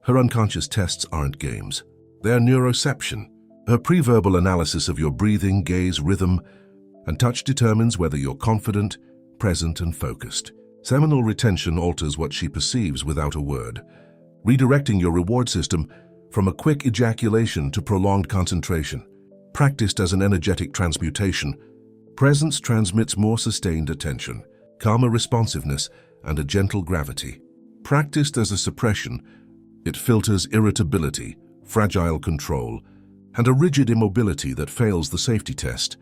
Her unconscious tests aren't games. They're neuroception. Her pre-verbal analysis of your breathing, gaze, rhythm, and touch determines whether you're confident, present, and focused. Seminal retention alters what she perceives without a word, redirecting your reward system from a quick ejaculation to prolonged concentration. Practiced as an energetic transmutation, presence transmits more sustained attention, calmer responsiveness, and a gentle gravity. Practiced as a suppression, it filters irritability, fragile control, and a rigid immobility that fails the safety test.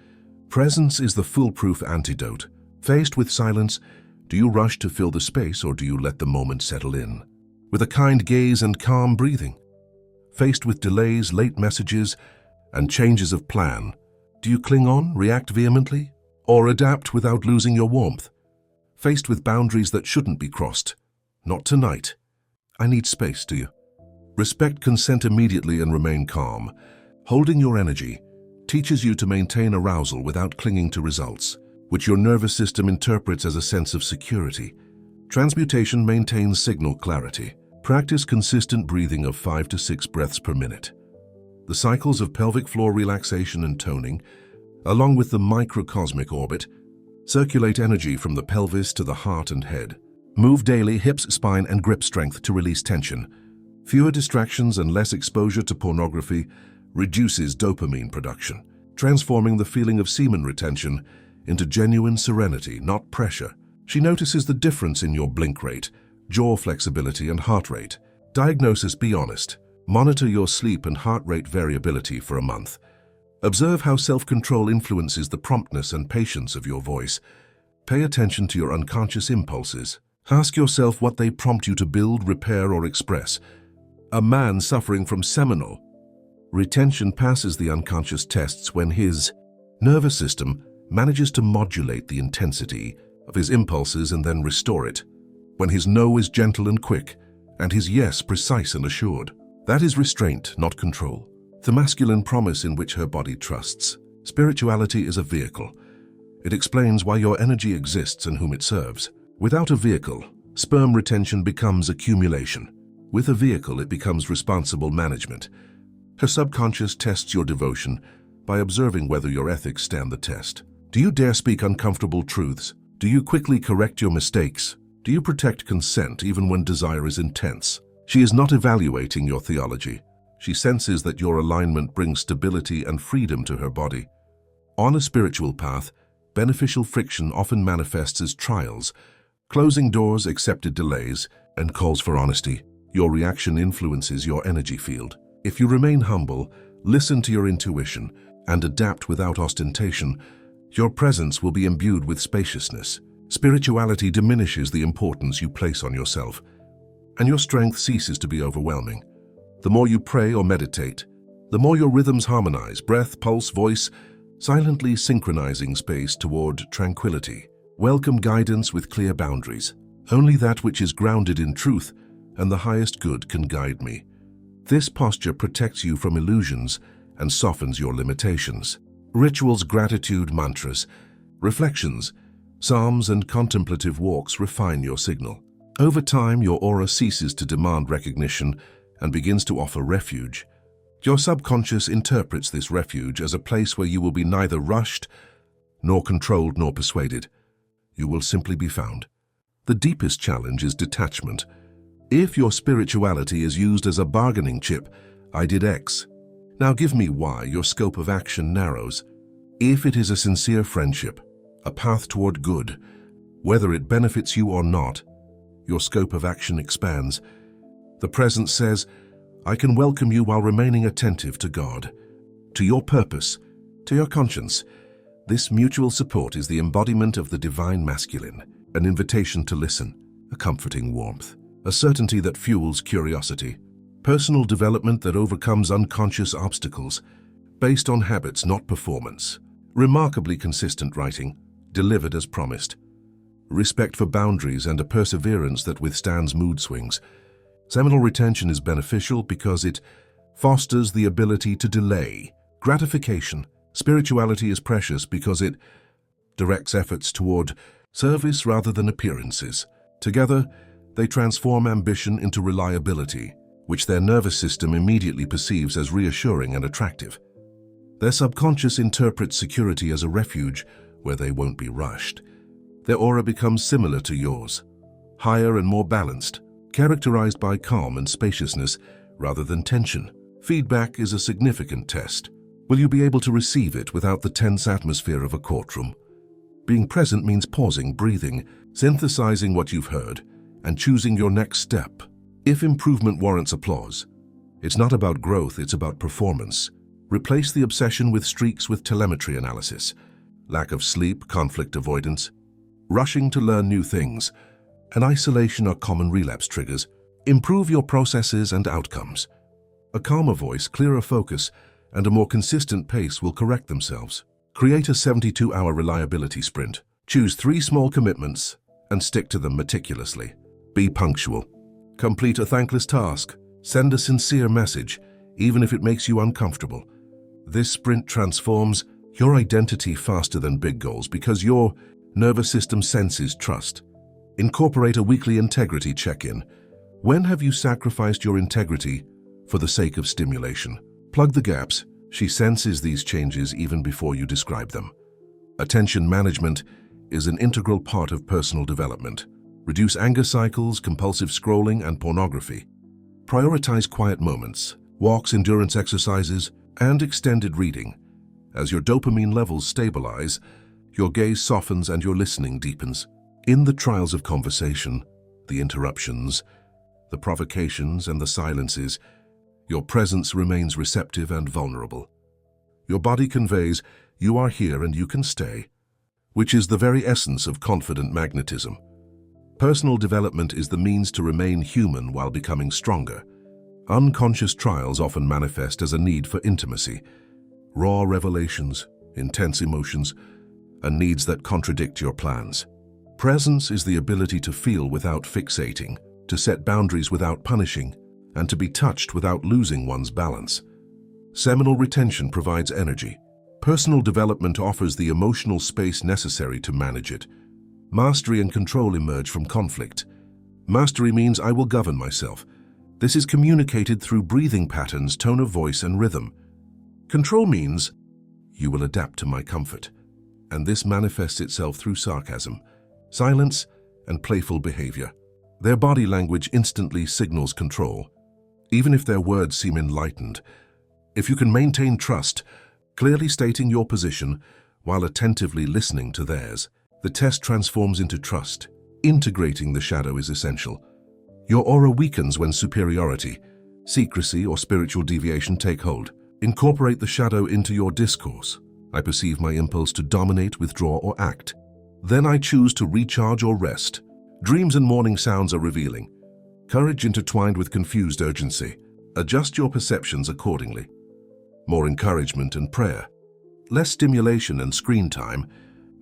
Presence is the foolproof antidote. Faced with silence, do you rush to fill the space or do you let the moment settle in? With a kind gaze and calm breathing. Faced with delays, late messages, and changes of plan, do you cling on, react vehemently, or adapt without losing your warmth? Faced with boundaries that shouldn't be crossed. Not tonight. I need space, do you? Respect consent immediately and remain calm. Holding your energy teaches you to maintain arousal without clinging to results, which your nervous system interprets as a sense of security. Transmutation maintains signal clarity. Practice consistent breathing of 5 to 6 breaths per minute. The cycles of pelvic floor relaxation and toning, along with the microcosmic orbit, circulate energy from the pelvis to the heart and head. Move daily hips, spine, and grip strength to release tension. Fewer distractions and less exposure to pornography reduces dopamine production, transforming the feeling of semen retention into genuine serenity, not pressure. She notices the difference in your blink rate, jaw flexibility, and heart rate. Diagnosis: be honest. Monitor your sleep and heart rate variability for a month. Observe how self-control influences the promptness and patience of your voice. Pay attention to your unconscious impulses. Ask yourself what they prompt you to build, repair, or express. A man suffering from seminal retention passes the unconscious tests when his nervous system manages to modulate the intensity of his impulses and then restore it. When his no is gentle and quick, and his yes precise and assured. That is restraint, not control. The masculine promise in which her body trusts. Spirituality is a vehicle. It explains why your energy exists and whom it serves. Without a vehicle, sperm retention becomes accumulation. With a vehicle, it becomes responsible management. Her subconscious tests your devotion by observing whether your ethics stand the test. Do you dare speak uncomfortable truths? Do you quickly correct your mistakes? Do you protect consent even when desire is intense? She is not evaluating your theology. She senses that your alignment brings stability and freedom to her body. On a spiritual path, beneficial friction often manifests as trials, closing doors, accepted delays, and calls for honesty. Your reaction influences your energy field. If you remain humble, listen to your intuition, and adapt without ostentation, your presence will be imbued with spaciousness. Spirituality diminishes the importance you place on yourself, and your strength ceases to be overwhelming. The more you pray or meditate, the more your rhythms harmonize, breath, pulse, voice, silently synchronizing space toward tranquility. Welcome guidance with clear boundaries. Only that which is grounded in truth and the highest good can guide me. This posture protects you from illusions and softens your limitations. Rituals, gratitude, mantras, reflections, psalms, and contemplative walks refine your signal. Over time, your aura ceases to demand recognition and begins to offer refuge. Your subconscious interprets this refuge as a place where you will be neither rushed, nor controlled, nor persuaded. You will simply be found. The deepest challenge is detachment. If your spirituality is used as a bargaining chip, I did X. Now give me Y, your scope of action narrows. If it is a sincere friendship, a path toward good, whether it benefits you or not, your scope of action expands. The presence says, I can welcome you while remaining attentive to God, to your purpose, to your conscience. This mutual support is the embodiment of the divine masculine, an invitation to listen, a comforting warmth, a certainty that fuels curiosity, personal development that overcomes unconscious obstacles, based on habits, not performance. Remarkably consistent writing, delivered as promised. Respect for boundaries and a perseverance that withstands mood swings. Seminal retention is beneficial because it fosters the ability to delay gratification. Spirituality is precious because it directs efforts toward service rather than appearances. Together, they transform ambition into reliability, which their nervous system immediately perceives as reassuring and attractive. Their subconscious interprets security as a refuge where they won't be rushed. Their aura becomes similar to yours, higher and more balanced, characterized by calm and spaciousness rather than tension. Feedback is a significant test. Will you be able to receive it without the tense atmosphere of a courtroom? Being present means pausing, breathing, synthesizing what you've heard, and choosing your next step. If improvement warrants applause, it's not about growth, it's about performance. Replace the obsession with streaks with telemetry analysis. Lack of sleep, conflict avoidance, rushing to learn new things, and isolation are common relapse triggers. Improve your processes and outcomes. A calmer voice, clearer focus, and a more consistent pace will correct themselves. Create a 72-hour reliability sprint. Choose 3 small commitments and stick to them meticulously. Be punctual. Complete a thankless task. Send a sincere message, even if it makes you uncomfortable. This sprint transforms your identity faster than big goals because your nervous system senses trust. Incorporate a weekly integrity check-in. When have you sacrificed your integrity for the sake of stimulation? Plug the gaps. She senses these changes even before you describe them. Attention management is an integral part of personal development. Reduce anger cycles, compulsive scrolling, and pornography. Prioritize quiet moments, walks, endurance exercises, and extended reading. As your dopamine levels stabilize, your gaze softens and your listening deepens. In the trials of conversation, the interruptions, the provocations, and the silences, your presence remains receptive and vulnerable. Your body conveys, "You are here and you can stay," which is the very essence of confident magnetism. Personal development is the means to remain human while becoming stronger. Unconscious trials often manifest as a need for intimacy, raw revelations, intense emotions, and needs that contradict your plans. Presence is the ability to feel without fixating, to set boundaries without punishing, and to be touched without losing one's balance. Seminal retention provides energy. Personal development offers the emotional space necessary to manage it. Mastery and control emerge from conflict. Mastery means I will govern myself. This is communicated through breathing patterns, tone of voice, and rhythm. Control means you will adapt to my comfort, and this manifests itself through sarcasm, silence, and playful behavior. Their body language instantly signals control, even if their words seem enlightened. If you can maintain trust, clearly stating your position while attentively listening to theirs, the test transforms into trust. Integrating the shadow is essential. Your aura weakens when superiority, secrecy, or spiritual deviation take hold. Incorporate the shadow into your discourse. I perceive my impulse to dominate, withdraw, or act. Then I choose to recharge or rest. Dreams and morning sounds are revealing. Courage intertwined with confused urgency. Adjust your perceptions accordingly. More encouragement and prayer. Less stimulation and screen time.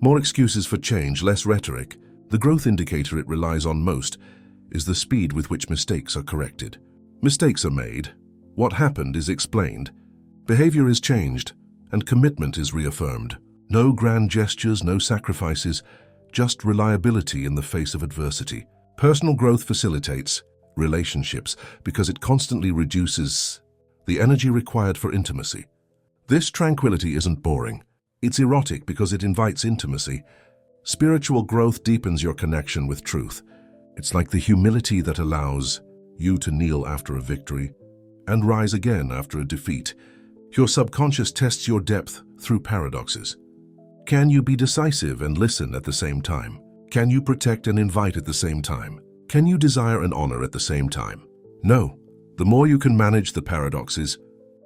More excuses for change, less rhetoric. The growth indicator it relies on most is the speed with which mistakes are corrected. Mistakes are made. What happened is explained. Behavior is changed, and commitment is reaffirmed. No grand gestures, no sacrifices, just reliability in the face of adversity. Personal growth facilitates relationships because it constantly reduces the energy required for intimacy. This tranquility isn't boring. It's erotic because it invites intimacy. Spiritual growth deepens your connection with truth. It's like the humility that allows you to kneel after a victory and rise again after a defeat. Your subconscious tests your depth through paradoxes. Can you be decisive and listen at the same time? Can you protect and invite at the same time? Can you desire and honor at the same time? No. The more you can manage the paradoxes,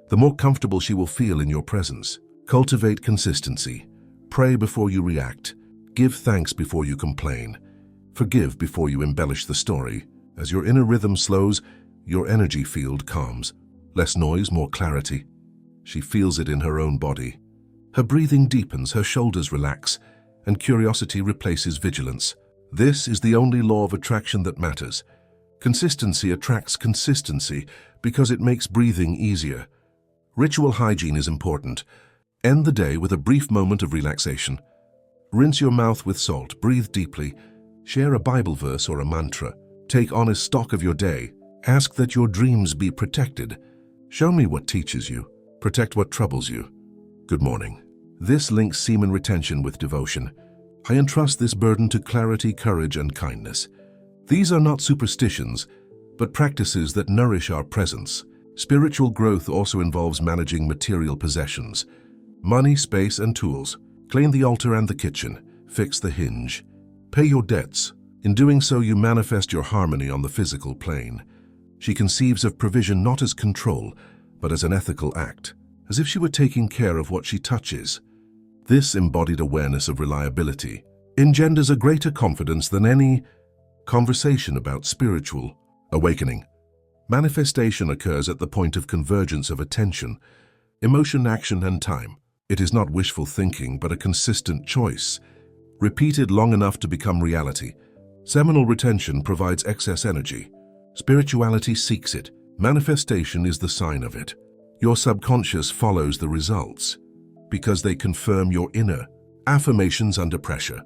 the more comfortable she will feel in your presence. Cultivate consistency. Pray before you react. Give thanks before you complain. Forgive before you embellish the story. As your inner rhythm slows, your energy field calms. Less noise, more clarity. She feels it in her own body. Her breathing deepens, her shoulders relax, and curiosity replaces vigilance. This is the only law of attraction that matters. Consistency attracts consistency because it makes breathing easier. Ritual hygiene is important. End the day with a brief moment of relaxation. Rinse your mouth with salt, breathe deeply, share a Bible verse or a mantra. Take honest stock of your day Ask that your dreams be protected. Show me what teaches you. Protect what troubles you. Good morning. This links semen retention with devotion. I entrust this burden to clarity, courage, and kindness. These are not superstitions, but practices that nourish our presence. Spiritual growth also involves managing material possessions. Money, space, and tools. Clean the altar and the kitchen. Fix the hinge. Pay your debts. In doing so, you manifest your harmony on the physical plane. She conceives of provision not as control, but as an ethical act, as if she were taking care of what she touches. This embodied awareness of reliability engenders a greater confidence than any conversation about spiritual awakening. Manifestation occurs at the point of convergence of attention, emotion, action, and time. It is not wishful thinking, but a consistent choice, repeated long enough to become reality. Seminal retention provides excess energy. Spirituality seeks it. Manifestation is the sign of it. Your subconscious follows the results because they confirm your inner affirmations under pressure.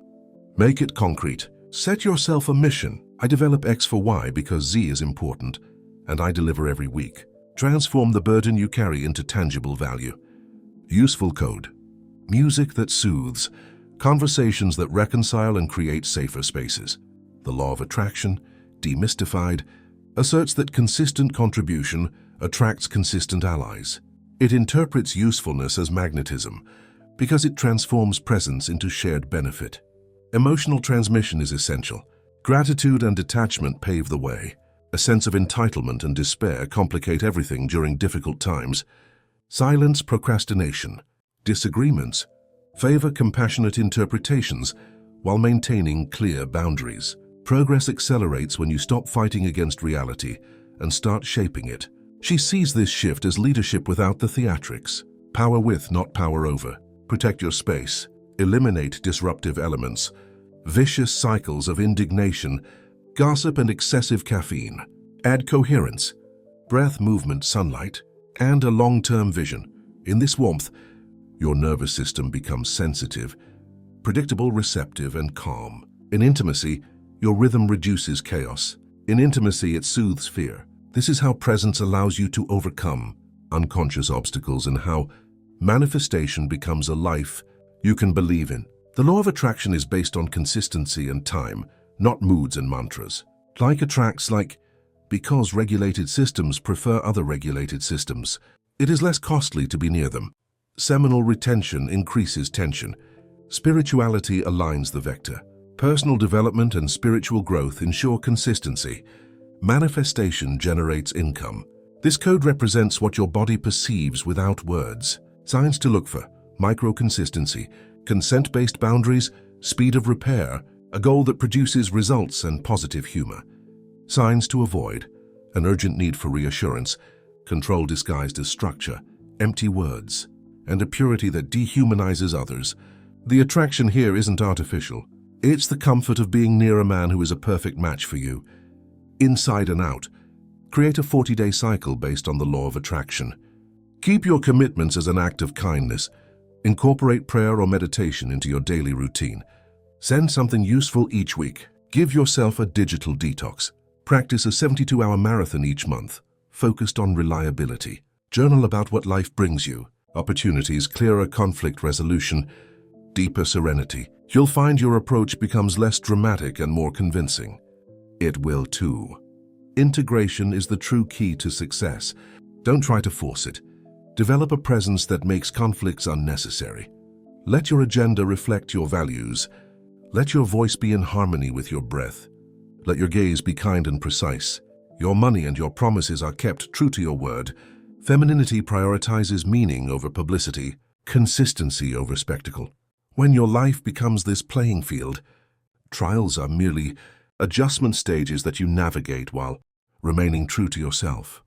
Make it concrete. Set yourself a mission. I develop X for Y because Z is important, and I deliver every week. Transform the burden you carry into tangible value. Useful code. Music that soothes. Conversations that reconcile and create safer spaces. The law of attraction, demystified, asserts that consistent contribution attracts consistent allies. It interprets usefulness as magnetism because it transforms presence into shared benefit. Emotional transmission is essential. Gratitude and detachment pave the way. A sense of entitlement and despair complicate everything during difficult times. Silence, procrastination, disagreements favor compassionate interpretations while maintaining clear boundaries. Progress accelerates when you stop fighting against reality and start shaping it. She sees this shift as leadership without the theatrics. Power with, not power over. Protect your space. Eliminate disruptive elements. Vicious cycles of indignation, gossip, and excessive caffeine. Add coherence, breath, movement, sunlight, and a long-term vision. In this warmth, your nervous system becomes sensitive, predictable, receptive, and calm. In intimacy, your rhythm reduces chaos. In intimacy, it soothes fear. This is how presence allows you to overcome unconscious obstacles and how manifestation becomes a life you can believe in. The law of attraction is based on consistency and time, not moods and mantras. Like attracts like, because regulated systems prefer other regulated systems. It is less costly to be near them. Seminal retention increases tension. Spirituality aligns the vector. Personal development and spiritual growth ensure consistency. Manifestation generates income. This code represents what your body perceives without words. Signs to look for: micro-consistency, consent-based boundaries, speed of repair, a goal that produces results, and positive humor. Signs to avoid: an urgent need for reassurance, control disguised as structure, empty words, and a purity that dehumanizes others. The attraction here isn't artificial. It's the comfort of being near a man who is a perfect match for you. Inside and out. Create a 40-day cycle based on the law of attraction. Keep your commitments as an act of kindness. Incorporate prayer or meditation into your daily routine. Send something useful each week. Give yourself a digital detox. Practice a 72-hour marathon each month, focused on reliability. Journal about what life brings you: opportunities, clearer conflict resolution, deeper serenity. You'll find your approach becomes less dramatic and more convincing. It will too. Integration is the true key to success. Don't try to force it. Develop a presence that makes conflicts unnecessary. Let your agenda reflect your values. Let your voice be in harmony with your breath. Let your gaze be kind and precise. Your money and your promises are kept true to your word. Femininity prioritizes meaning over publicity, consistency over spectacle. When your life becomes this playing field, trials are merely adjustment stages that you navigate while remaining true to yourself.